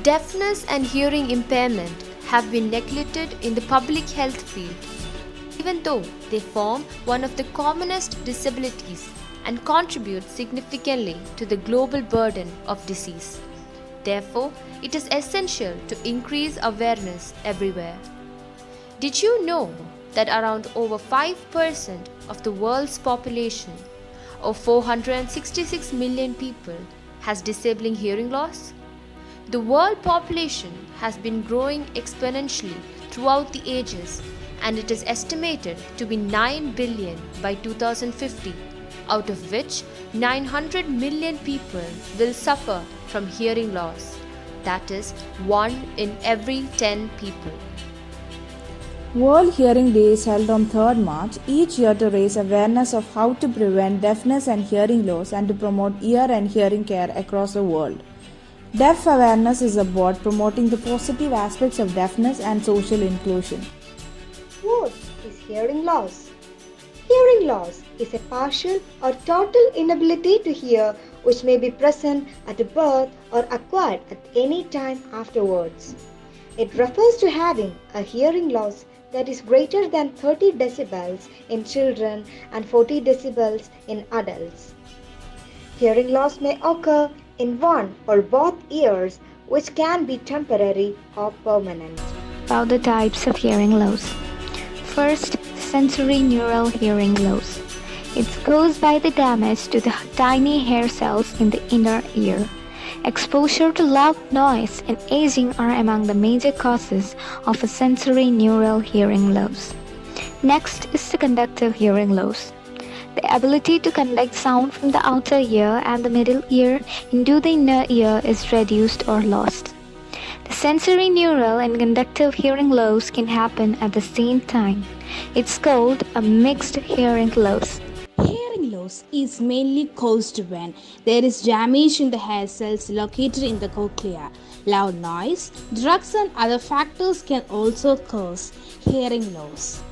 Deafness and hearing impairment have been neglected in the public health field, even though they form one of the commonest disabilities and contribute significantly to the global burden of disease. Therefore, it is essential to increase awareness everywhere. Did you know that around over 5% of the world's population, or 466 million people, has disabling hearing loss? The world population has been growing exponentially throughout the ages, and it is estimated to be 9 billion by 2050, out of which 900 million people will suffer from hearing loss. That is 1 in every 10 people. World Hearing Day is held on 3rd March each year to raise awareness of how to prevent deafness and hearing loss and to promote ear and hearing care across the world. Deaf Awareness is a board promoting the positive aspects of deafness and social inclusion. What is hearing loss? Hearing loss is a partial or total inability to hear which may be present at birth or acquired at any time afterwards. It refers to having a hearing loss that is greater than 30 decibels in children and 40 decibels in adults. Hearing loss may occur in one or both ears, which can be temporary or permanent. About the types of hearing loss. First, sensory neural hearing loss. It caused by the damage to the tiny hair cells in the inner ear. Exposure to loud noise and aging are among the major causes of a sensory neural hearing loss. Next is the conductive hearing loss. The ability to conduct sound from the outer ear and the middle ear into the inner ear is reduced or lost. The sensory neural and conductive hearing loss can happen at the same time. It's called a mixed hearing loss. Hearing loss is mainly caused when there is damage in the hair cells located in the cochlea. Loud noise, drugs, and other factors can also cause hearing loss.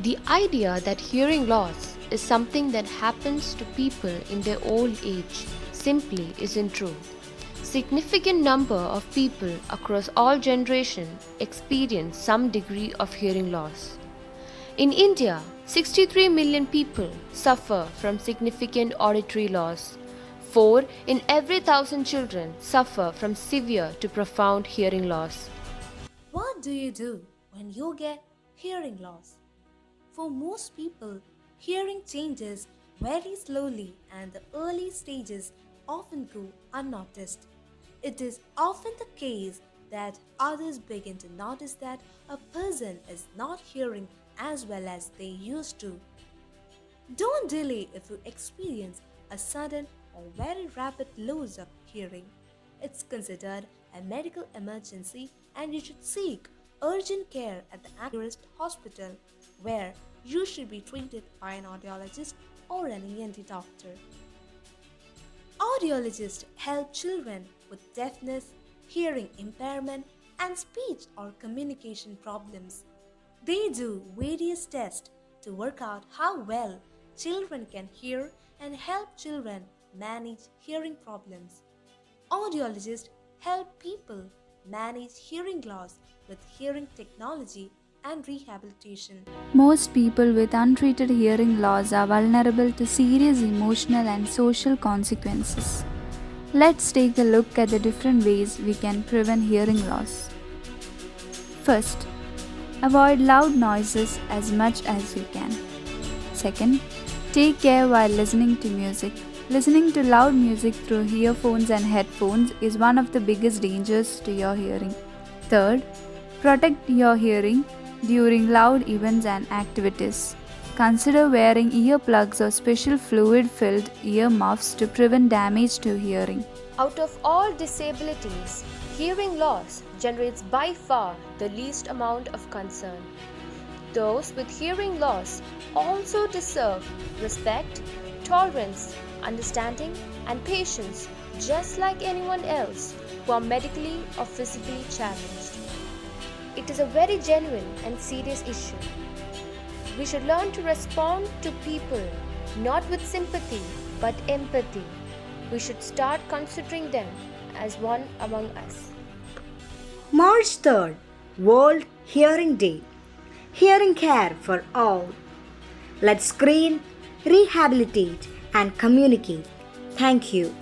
The idea that hearing loss is something that happens to people in their old age simply isn't true. Significant number of people across all generations experience some degree of hearing loss. In India, 63 million people suffer from significant auditory loss. 4 in every 1,000 children suffer from severe to profound hearing loss. What do you do when you get hearing loss? For most people, hearing changes very slowly and the early stages often go unnoticed. It is often the case that others begin to notice that a person is not hearing as well as they used to. Don't delay if you experience a sudden or very rapid loss of hearing. It's considered a medical emergency and you should seek urgent care at the nearest hospital where you should be treated by an audiologist or an ENT doctor. Audiologists help children with deafness, hearing impairment, and speech or communication problems. They do various tests to work out how well children can hear and help children manage hearing problems. Audiologists help people manage hearing loss with hearing technology and rehabilitation. Most people with untreated hearing loss are vulnerable to serious emotional and social consequences. Let's take a look at the different ways we can prevent hearing loss. First, avoid loud noises as much as you can. Second, take care while listening to music. Listening to loud music through earphones and headphones is one of the biggest dangers to your hearing. Third, protect your hearing during loud events and activities. Consider wearing earplugs or special fluid-filled ear muffs to prevent damage to hearing. Out of all disabilities, hearing loss generates by far the least amount of concern. Those with hearing loss also deserve respect, tolerance, understanding, and patience just like anyone else who are medically or physically challenged. It is a very genuine and serious issue. We should learn to respond to people not with sympathy but empathy. We should start considering them as one among us. March 3rd, World Hearing Day. Hearing care for all. Let's screen, rehabilitate, and communicate. Thank you.